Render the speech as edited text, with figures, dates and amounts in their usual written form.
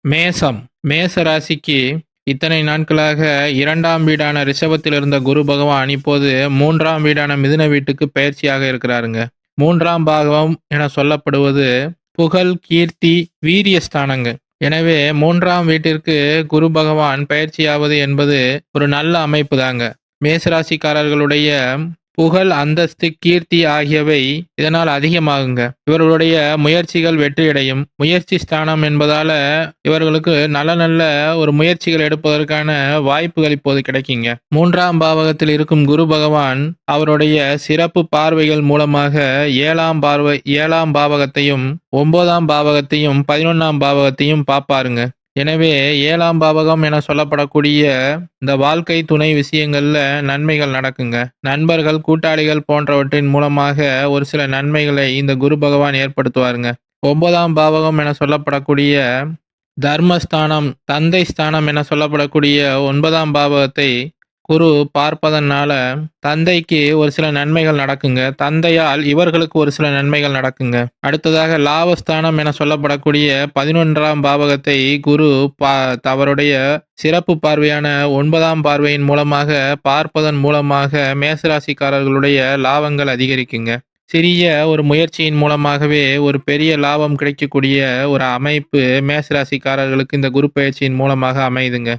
மேசம். மேச ராசிக்கு இத்தனை நாட்களாக 2ஆம் வீடான ரிஷபத்தில் இருந்த குரு பகவான் இப்போது 3ஆம் வீடான மிதுன வீட்டுக்கு பயிற்சியாக இருக்கிறாருங்க. 3ஆம் பாகம் என சொல்லப்படுவது புகழ், கீர்த்தி, வீரிய ஸ்தானங்க. எனவே 3ஆம் வீட்டிற்கு குரு பகவான் பயிற்சியாவது என்பது ஒரு நல்ல அமைப்பு தாங்க. மேசராசிக்காரர்களுடைய புகழ், அந்தஸ்து, கீர்த்தி ஆகியவை இதனால் அதிகமாகுங்க. இவர்களுடைய முயற்சிகள் வெற்றியடையும். முயற்சி ஸ்தானம் என்பதால இவர்களுக்கு நல்ல நல்ல ஒரு முயற்சிகள் எடுப்பதற்கான வாய்ப்புகள் இப்போது கிடைக்குங்க. 3ஆம் பாவகத்தில் இருக்கும் குரு பகவான் அவருடைய சிறப்பு பார்வைகள் மூலமாக 7ஆம் பாவகத்தையும் 9ஆம் பாவகத்தையும் 11ஆம் பாவகத்தையும் பார்ப்பாருங்க. எனவே 7ஆம் பாவகம் என சொல்லப்படக்கூடிய இந்த வாழ்க்கை துணை விஷயங்கள்ல நன்மைகள் நடக்குங்க. நண்பர்கள், கூட்டாளிகள் போன்றவற்றின் மூலமாக ஒரு சில நன்மைகளை இந்த குரு பகவான் ஏற்படுத்துவாருங்க. 9ஆம் பாவகம் என சொல்லப்படக்கூடிய தர்மஸ்தானம், தந்தை ஸ்தானம் என சொல்லப்படக்கூடிய 9ஆம் பாவகத்தை குரு பார்ப்பதனால தந்தைக்கு ஒரு சில நன்மைகள் நடக்குங்க. தந்தையால் இவர்களுக்கு ஒரு சில நன்மைகள் நடக்குங்க. அடுத்ததாக லாபஸ்தானம் என சொல்லப்படக்கூடிய 11ஆம் பாவகத்தை குரு அவருடைய சிறப்பு பார்வையான 9ஆம் பார்வையின் மூலமாக பார்ப்பதன் மூலமாக மேசராசிக்காரர்களுடைய லாபங்கள் அதிகரிக்குங்க. சிறிய ஒரு முயற்சியின் மூலமாகவே ஒரு பெரிய லாபம் கிடைக்கக்கூடிய ஒரு அமைப்பு மேசராசிக்காரர்களுக்கு இந்த குரு பயிற்சியின் மூலமாக அமையுதுங்க.